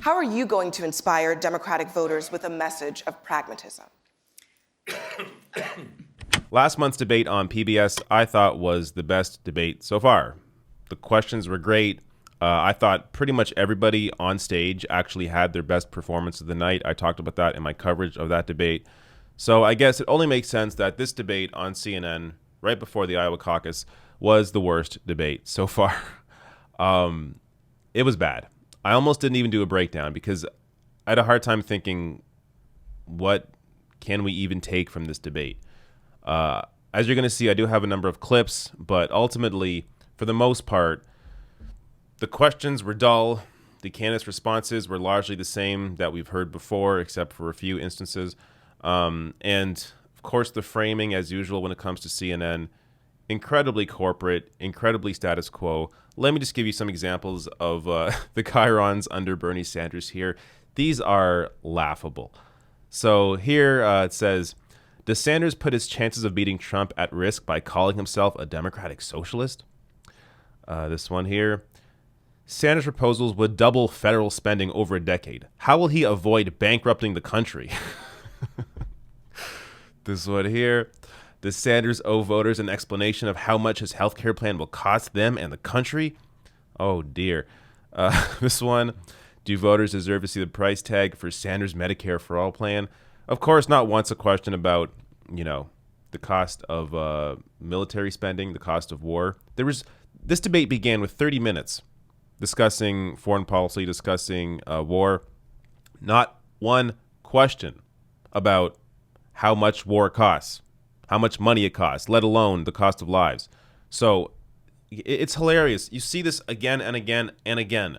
How are you going to inspire Democratic voters with a message of pragmatism? Last month's debate on PBS, I thought, was the best debate so far. The questions were great. I thought pretty much everybody on stage actually had their best performance of the night. I talked about that in my coverage of that debate. So I guess it only makes sense that this debate on CNN right before the Iowa caucus was the worst debate so far. It was bad. I almost didn't even do a breakdown because I had a hard time thinking, what can we even take from this debate? As you're going to see, I do have a number of clips, but ultimately, for the most part, the questions were dull. The candidates' responses were largely the same that we've heard before, except for a few instances. And, of course, the framing, as usual, when it comes to CNN, incredibly corporate, incredibly status quo. Let me just give you some examples of the chyrons under Bernie Sanders here. These are laughable. So here it says, does Sanders put his chances of beating Trump at risk by calling himself a democratic socialist? This one here. Sanders' proposals would double federal spending over a decade. How will he avoid bankrupting the country? This one here. Does Sanders owe voters an explanation of how much his health care plan will cost them and the country? Oh, dear. This one. Do voters deserve to see the price tag for Sanders' Medicare for All plan? Of course, not once a question about, the cost of military spending, the cost of war. This debate began with 30 minutes discussing foreign policy, discussing war. Not one question about how much war costs, how much money it costs, let alone the cost of lives. So it's hilarious. You see this again and again and again.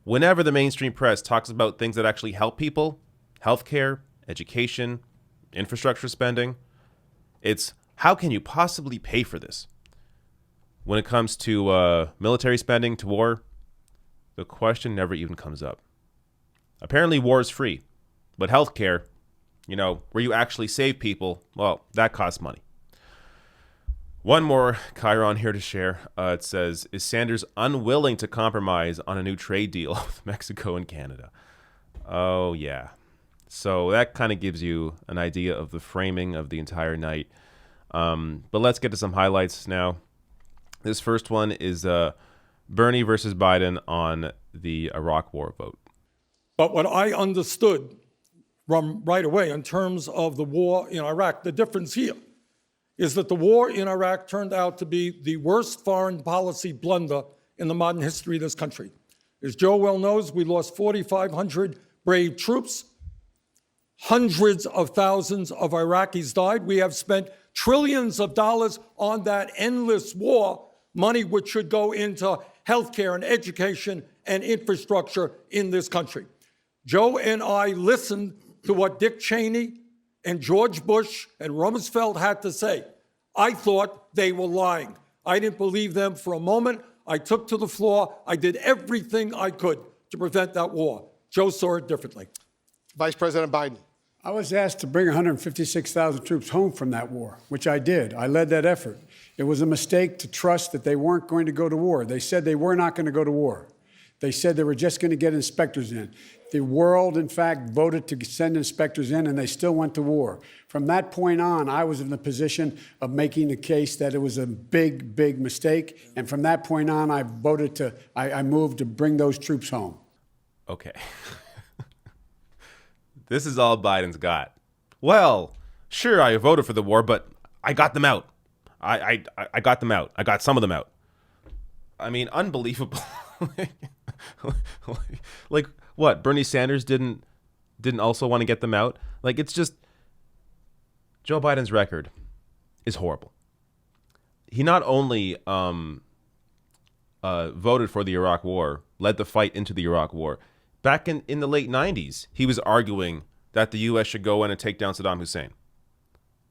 Whenever the mainstream press talks about things that actually help people, healthcare, education, infrastructure spending, it's how can you possibly pay for this? When it comes to military spending, to war, the question never even comes up. Apparently war is free, but healthcare, where you actually save people, well, that costs money. One more chyron here to share. It says, is Sanders unwilling to compromise on a new trade deal with Mexico and Canada? Oh, yeah. So that kind of gives you an idea of the framing of the entire night. But let's get to some highlights now. This first one is Bernie versus Biden on the Iraq war vote. But what I understood from right away in terms of the war in Iraq, the difference here is that the war in Iraq turned out to be the worst foreign policy blunder in the modern history of this country. As Joe well knows, we lost 4,500 brave troops. Hundreds of thousands of Iraqis died. We have spent trillions of dollars on that endless war, money which should go into healthcare and education and infrastructure in this country. Joe and I listened to what Dick Cheney and George Bush and Rumsfeld had to say. I thought they were lying. I didn't believe them for a moment. I took to the floor. I did everything I could to prevent that war. Joe saw it differently. Vice President Biden. I was asked to bring 156,000 troops home from that war, which I did. I led that effort. It was a mistake to trust that they weren't going to go to war. They said they were not going to go to war. They said they were just going to get inspectors in. The world, in fact, voted to send inspectors in, and they still went to war. From that point on, I was in the position of making the case that it was a big, big mistake. And from that point on, I moved to bring those troops home. Okay. This is all Biden's got. Well, sure, I voted for the war, but I got them out. I got them out. I got some of them out. I mean, unbelievable. Like what? Bernie Sanders didn't also want to get them out? Like, it's just Joe Biden's record is horrible. He not only voted for the Iraq War, led the fight into the Iraq War. Back in the late 90s, he was arguing that the U.S. should go in and take down Saddam Hussein.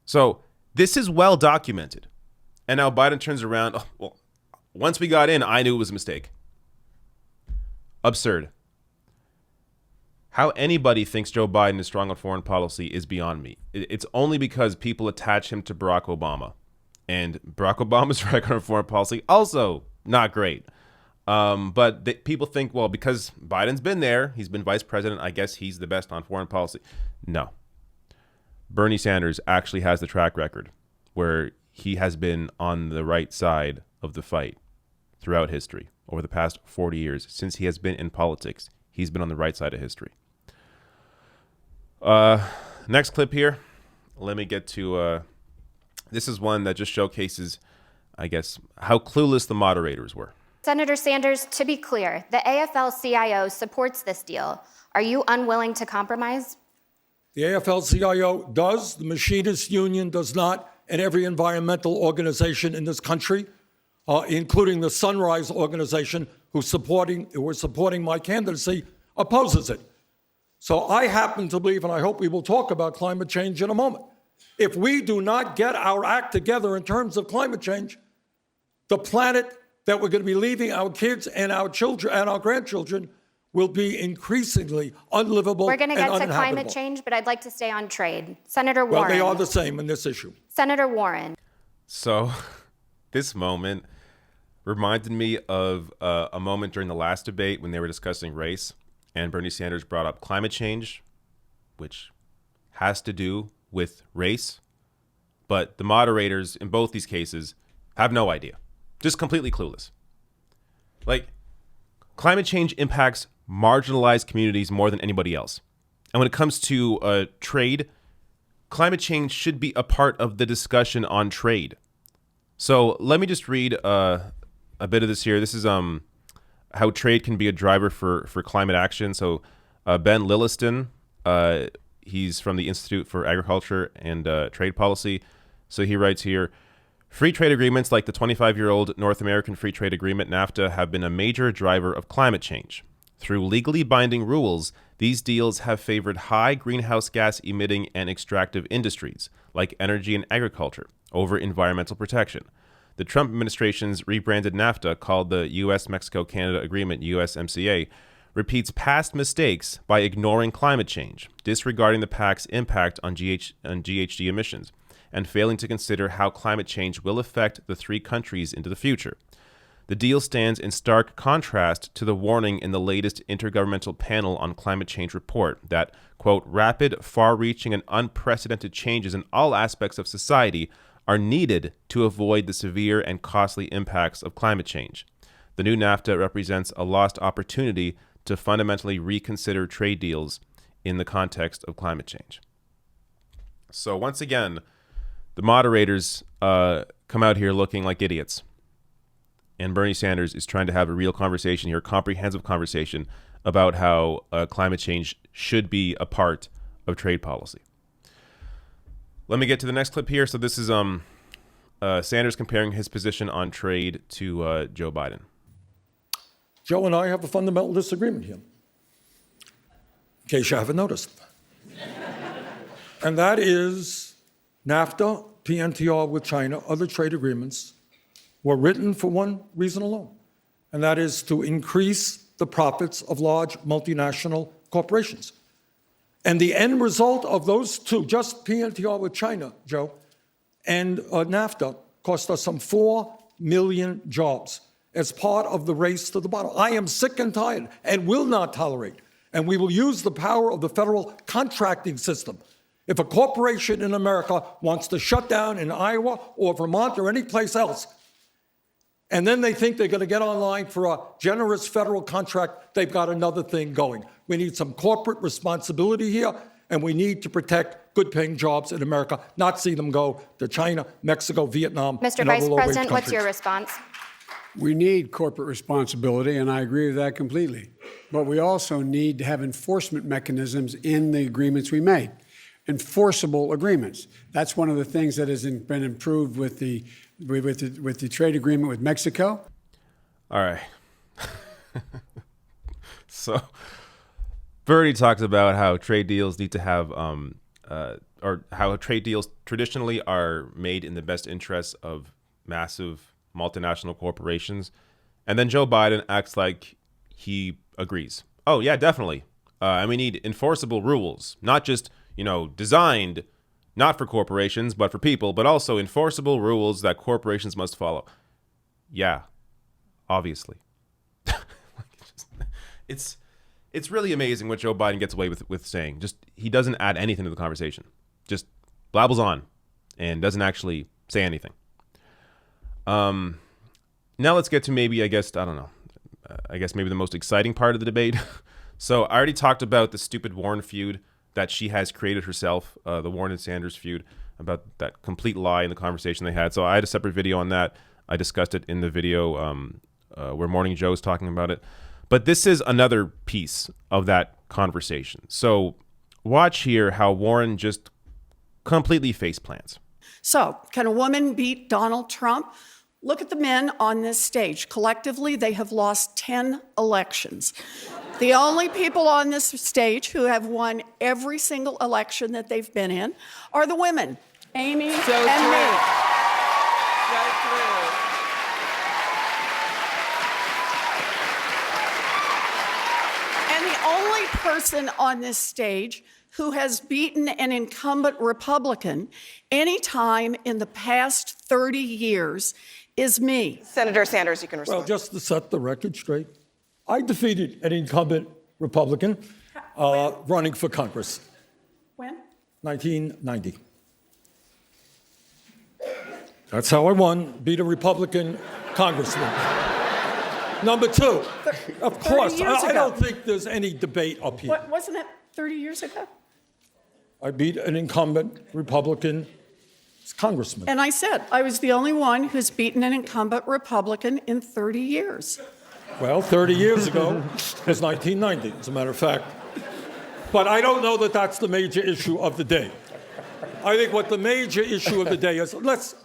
So this is well documented. And now Biden turns around. Oh, well, once we got in, I knew it was a mistake. Absurd. How anybody thinks Joe Biden is strong on foreign policy is beyond me. It's only because people attach him to Barack Obama. And Barack Obama's record on foreign policy, also not great. But people think, well, because Biden's been there, he's been vice president, I guess he's the best on foreign policy. No. Bernie Sanders actually has the track record where he has been on the right side of the fight throughout history. Over the past 40 years, since he has been in politics, he's been on the right side of history. Next clip here. Let me get to, this is one that just showcases, I guess, how clueless the moderators were. Senator Sanders, to be clear, the AFL-CIO supports this deal. Are you unwilling to compromise? The AFL-CIO does, the Machinists Union does not, and every environmental organization in this country, including the Sunrise Organization, who are supporting my candidacy, opposes it. So I happen to believe, and I hope we will talk about climate change in a moment, if we do not get our act together in terms of climate change, the planet that we're going to be leaving our kids and our children and our grandchildren will be increasingly unlivable We're going to and get to uninhabitable. climate change, but I'd like to stay on trade. Senator Warren. Well, they are the same in this issue. Senator Warren. So this moment reminded me of a moment during the last debate when they were discussing race, and Bernie Sanders brought up climate change, which has to do with race. But the moderators in both these cases have no idea. Just completely clueless. Like, climate change impacts marginalized communities more than anybody else. And when it comes to trade, climate change should be a part of the discussion on trade. So let me just read a bit of this here. This is how trade can be a driver for climate action. So Ben Lilliston, he's from the Institute for Agriculture and Trade Policy. So he writes here, free trade agreements like the 25-year-old North American Free Trade Agreement, NAFTA, have been a major driver of climate change. Through legally binding rules, these deals have favored high greenhouse gas emitting and extractive industries, like energy and agriculture, over environmental protection. The Trump administration's rebranded NAFTA, called the U.S.-Mexico-Canada Agreement, USMCA, repeats past mistakes by ignoring climate change, disregarding the pact's impact on GHG emissions, and failing to consider how climate change will affect the three countries into the future. The deal stands in stark contrast to the warning in the latest Intergovernmental Panel on Climate Change report that, quote, rapid, far-reaching, and unprecedented changes in all aspects of society are needed to avoid the severe and costly impacts of climate change. The new NAFTA represents a lost opportunity to fundamentally reconsider trade deals in the context of climate change. So once again, the moderators come out here looking like idiots. And Bernie Sanders is trying to have a real conversation here, a comprehensive conversation about how climate change should be a part of trade policy. Let me get to the next clip here. So this is Sanders comparing his position on trade to Joe Biden. Joe and I have a fundamental disagreement here, in case you haven't noticed. And that is NAFTA, PNTR with China, other trade agreements were written for one reason alone, and that is to increase the profits of large multinational corporations. And the end result of those two, just PNTR with China, Joe, and NAFTA, cost us some 4 million jobs as part of the race to the bottom. I am sick and tired and will not tolerate, and we will use the power of the federal contracting system. If a corporation in America wants to shut down in Iowa or Vermont or any place else, and then they think they're going to get online for a generous federal contract, they've got another thing going. We need some corporate responsibility here, and we need to protect good-paying jobs in America, not see them go to China, Mexico, Vietnam, Mr. and Vice other low-wage President, what's your countries. response? We need corporate responsibility, and I agree with that completely. But we also need to have enforcement mechanisms in the agreements we make, enforceable agreements. That's one of the things that has been improved with the trade agreement with Mexico. All right. So Bernie talks about how trade deals need to have, or how trade deals traditionally are made in the best interests of massive multinational corporations. And then Joe Biden acts like he agrees. Oh, yeah, definitely. And we need enforceable rules, not just, designed not for corporations, but for people, but also enforceable rules that corporations must follow. Yeah, obviously. it's really amazing what Joe Biden gets away with saying. Just he doesn't add anything to the conversation. Just blabbles on and doesn't actually say anything. Now let's get to maybe, I guess maybe the most exciting part of the debate. So I already talked about the stupid Warren feud that she has created herself, the Warren and Sanders feud, about that complete lie in the conversation they had. So I had a separate video on that. I discussed it in the video where Morning Joe is talking about it. But this is another piece of that conversation. So watch here how Warren just completely face plants. So, can a woman beat Donald Trump? Look at the men on this stage. Collectively, they have lost 10 elections. The only people on this stage who have won every single election that they've been in are the women, Amy and me. And the only person on this stage who has beaten an incumbent Republican any time in the past 30 years is me. Senator Sanders, you can respond. Well, just to set the record straight, I defeated an incumbent Republican running for Congress. When? 1990. That's how I won, beat a Republican congressman. Number two, of course, I don't think there's any debate up here. Wasn't it 30 years ago? I beat an incumbent Republican congressman. And I said I was the only one who's beaten an incumbent Republican in 30 years. Well, 30 years ago was 1990, as a matter of fact. But I don't know that that's the major issue of the day. I think what the major issue of the day is,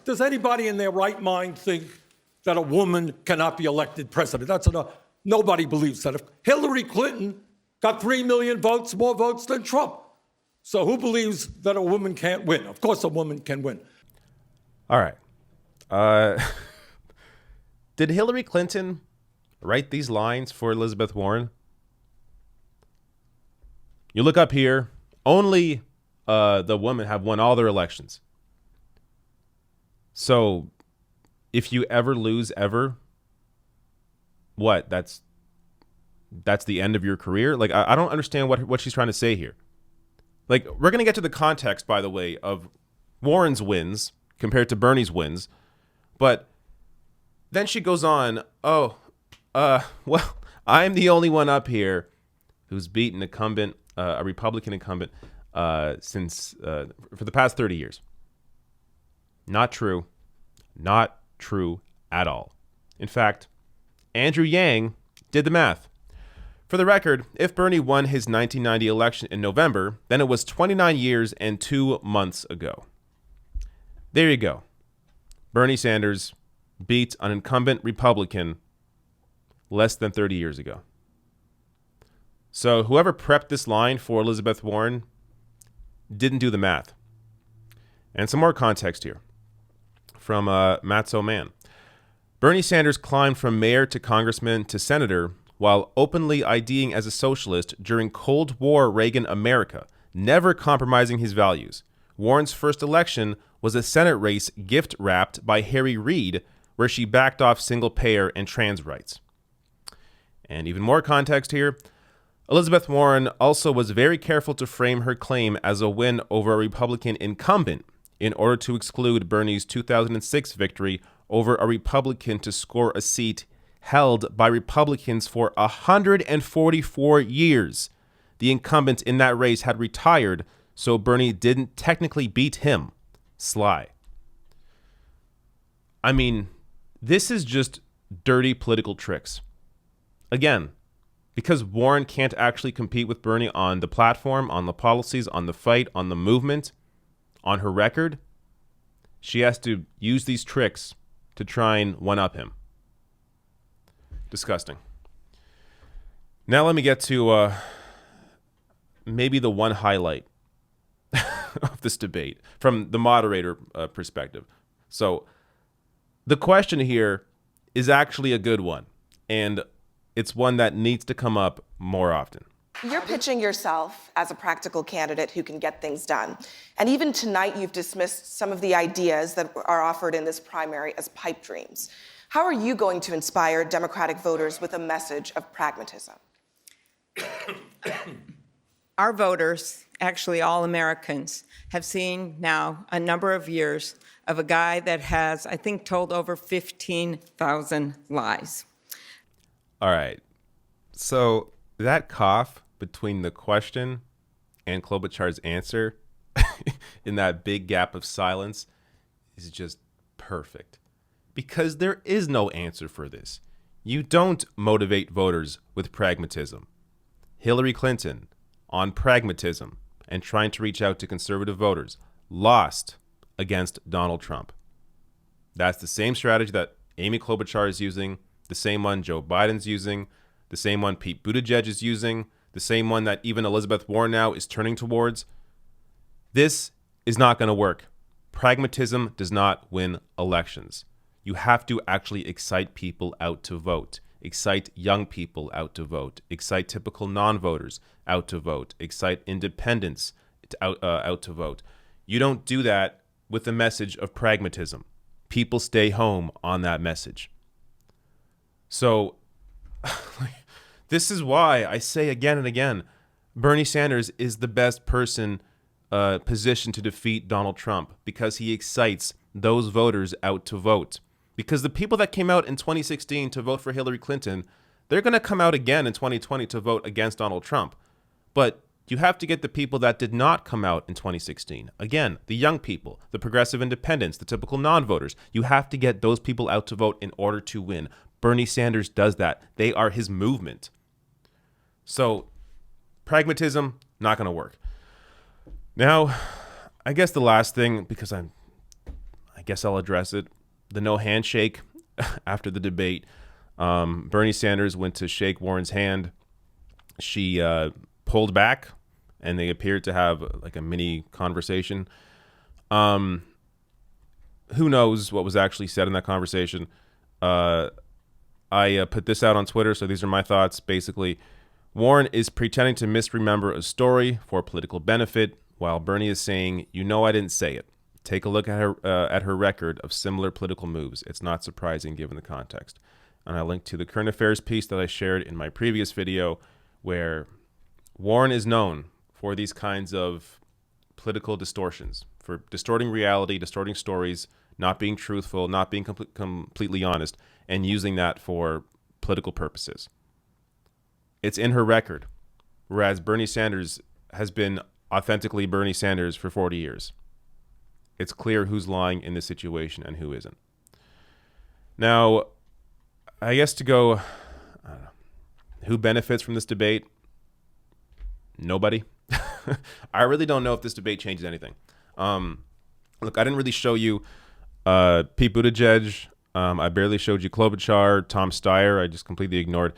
does anybody in their right mind think that a woman cannot be elected president? Nobody believes that. If Hillary Clinton got 3 million votes, more votes than Trump. So who believes that a woman can't win? Of course a woman can win. All right. Did Hillary Clinton write these lines for Elizabeth Warren? You look up here, only the women have won all their elections. So if you ever lose ever, what? That's the end of your career? Like, I don't understand what she's trying to say here. Like, we're going to get to the context, by the way, of Warren's wins compared to Bernie's wins. But then she goes on, well, I'm the only one up here who's beaten a Republican incumbent since for the past 30 years. Not true. Not true at all. In fact, Andrew Yang did the math. For the record, if Bernie won his 1990 election in November, then it was 29 years and 2 months ago. There you go. Bernie Sanders beat an incumbent Republican less than 30 years ago. So whoever prepped this line for Elizabeth Warren didn't do the math. And some more context here from Matzo Man. Bernie Sanders climbed from mayor to congressman to senator while openly IDing as a socialist during Cold War Reagan America, never compromising his values. Warren's first election was a Senate race gift-wrapped by Harry Reid, where she backed off single-payer and trans rights. And even more context here, Elizabeth Warren also was very careful to frame her claim as a win over a Republican incumbent in order to exclude Bernie's 2006 victory over a Republican to score a seat held by Republicans for 144 years. The incumbent in that race had retired, so Bernie didn't technically beat him. Sly. I mean, this is just dirty political tricks. Again, because Warren can't actually compete with Bernie on the platform, on the policies, on the fight, on the movement, on her record, she has to use these tricks to try and one-up him. Disgusting. Now let me get to maybe the one highlight of this debate from the moderator perspective. So the question here is actually a good one, and it's one that needs to come up more often. You're pitching yourself as a practical candidate who can get things done. And even tonight, you've dismissed some of the ideas that are offered in this primary as pipe dreams. How are you going to inspire Democratic voters with a message of pragmatism? our voters, actually all Americans, have seen now a number of years of a guy that has, I think, told over 15,000 lies. All right. So that cough between the question and Klobuchar's answer in that big gap of silence is just perfect. Because there is no answer for this. You don't motivate voters with pragmatism. Hillary Clinton, on pragmatism and trying to reach out to conservative voters, lost against Donald Trump. That's the same strategy that Amy Klobuchar is using, the same one Joe Biden's using, the same one Pete Buttigieg is using, the same one that even Elizabeth Warren now is turning towards. This is not going to work. Pragmatism does not win elections. You have to actually excite people out to vote. Excite young people out to vote. Excite typical non-voters out to vote. Excite independents out to vote. You don't do that with the message of pragmatism. People stay home on that message. So this is why I say again and again, Bernie Sanders is the best person positioned to defeat Donald Trump because he excites those voters out to vote. Because the people that came out in 2016 to vote for Hillary Clinton, they're going to come out again in 2020 to vote against Donald Trump. But you have to get the people that did not come out in 2016. Again, the young people, the progressive independents, the typical non-voters. You have to get those people out to vote in order to win. Bernie Sanders does that. They are his movement. So pragmatism, not going to work. Now, I guess the last thing, because I guess I'll address it, the no handshake after the debate. Bernie Sanders went to shake Warren's hand. She pulled back, and they appeared to have like a mini conversation. Who knows what was actually said in that conversation? I put this out on Twitter, so these are my thoughts. Basically, Warren is pretending to misremember a story for political benefit, while Bernie is saying, "You know, I didn't say it." Take a look at her record of similar political moves. It's not surprising given the context. And I linked to the current affairs piece that I shared in my previous video, where Warren is known for these kinds of political distortions, for distorting reality, distorting stories, not being truthful, not being completely honest, and using that for political purposes. It's in her record, whereas Bernie Sanders has been authentically Bernie Sanders for 40 years. It's clear who's lying in this situation and who isn't. Now, I guess to go, who benefits from this debate? Nobody. I really don't know if this debate changes anything. Look, I didn't really show you Pete Buttigieg. I barely showed you Klobuchar, Tom Steyer. I just completely ignored,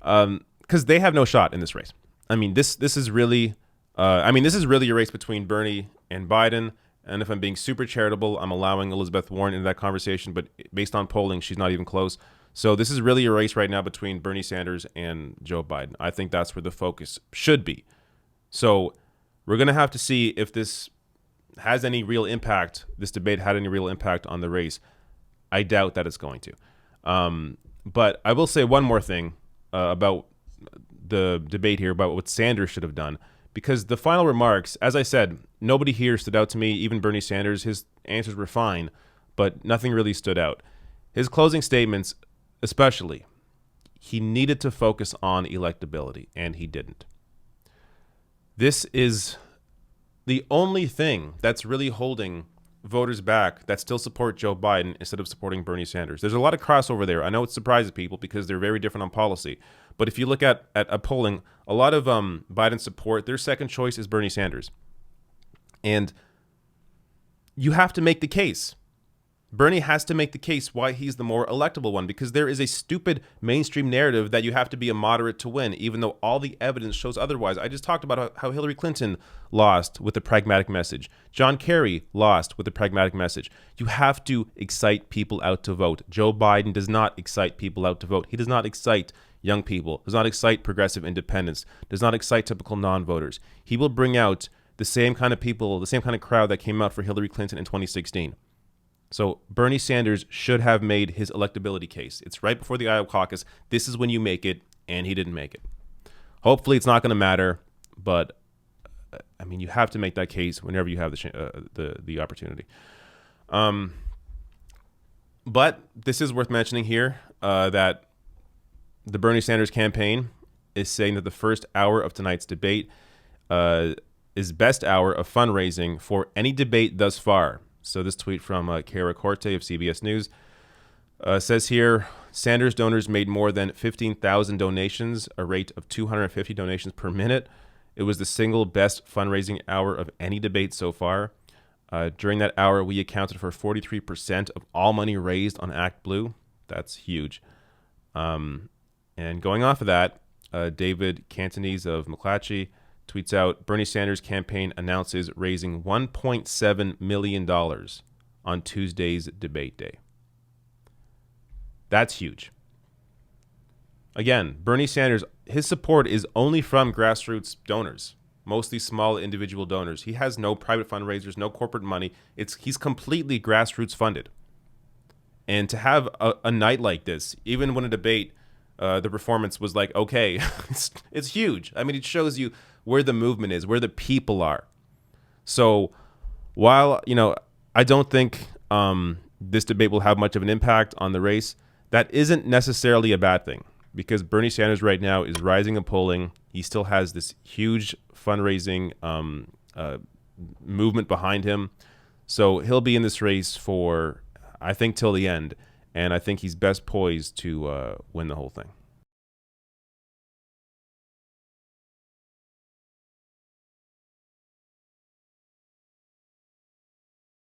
because they have no shot in this race. I mean, this is really, this is really a race between Bernie and Biden. And if I'm being super charitable, I'm allowing Elizabeth Warren into that conversation. But based on polling, she's not even close. So this is really a race right now between Bernie Sanders and Joe Biden. I think that's where the focus should be. So we're going to have to see if this has any real impact, this debate had any real impact on the race. I doubt that it's going to. But I will say one more thing about the debate here, about what Sanders should have done. Because the final remarks, as I said, nobody here stood out to me, even Bernie Sanders. His answers were fine, but nothing really stood out. His closing statements, especially, he needed to focus on electability, and he didn't. This is the only thing that's really holding voters back that still support Joe Biden instead of supporting Bernie Sanders. There's a lot of crossover there. I know it surprises people because they're very different on policy. But if you look at a polling, a lot of Biden support, their second choice is Bernie Sanders. And you have to make the case. Bernie has to make the case why he's the more electable one, because there is a stupid mainstream narrative that you have to be a moderate to win, even though all the evidence shows otherwise. I just talked about how Hillary Clinton lost with a pragmatic message. John Kerry lost with a pragmatic message. You have to excite people out to vote. Joe Biden does not excite people out to vote. He does not excite young people, does not excite progressive independents, does not excite typical non-voters. He will bring out the same kind of people, the same kind of crowd that came out for Hillary Clinton in 2016. So Bernie Sanders should have made his electability case. It's right before the Iowa caucus. This is when you make it, and he didn't make it. Hopefully it's not going to matter, but I mean, you have to make that case whenever you have the opportunity. But this is worth mentioning here that the Bernie Sanders campaign is saying that the first hour of tonight's debate is best hour of fundraising for any debate thus far. So this tweet from Kara Corte of CBS News says here, Sanders donors made more than 15,000 donations, a rate of 250 donations per minute. It was the single best fundraising hour of any debate so far. During that hour, we accounted for 43% of all money raised on Act Blue. That's huge. And going off of that, David Cantonese of McClatchy tweets out, Bernie Sanders' campaign announces raising $1.7 million on Tuesday's debate day. That's huge. Again, Bernie Sanders, his support is only from grassroots donors, mostly small individual donors. He has no private fundraisers, no corporate money. He's completely grassroots funded. And to have a night like this, even when a debate, the performance was like, okay, it's huge. I mean, it shows you where the movement is, where the people are. So while, I don't think this debate will have much of an impact on the race, that isn't necessarily a bad thing, because Bernie Sanders right now is rising in polling. He still has this huge fundraising movement behind him. So he'll be in this race for, I think, till the end. And I think he's best poised to win the whole thing.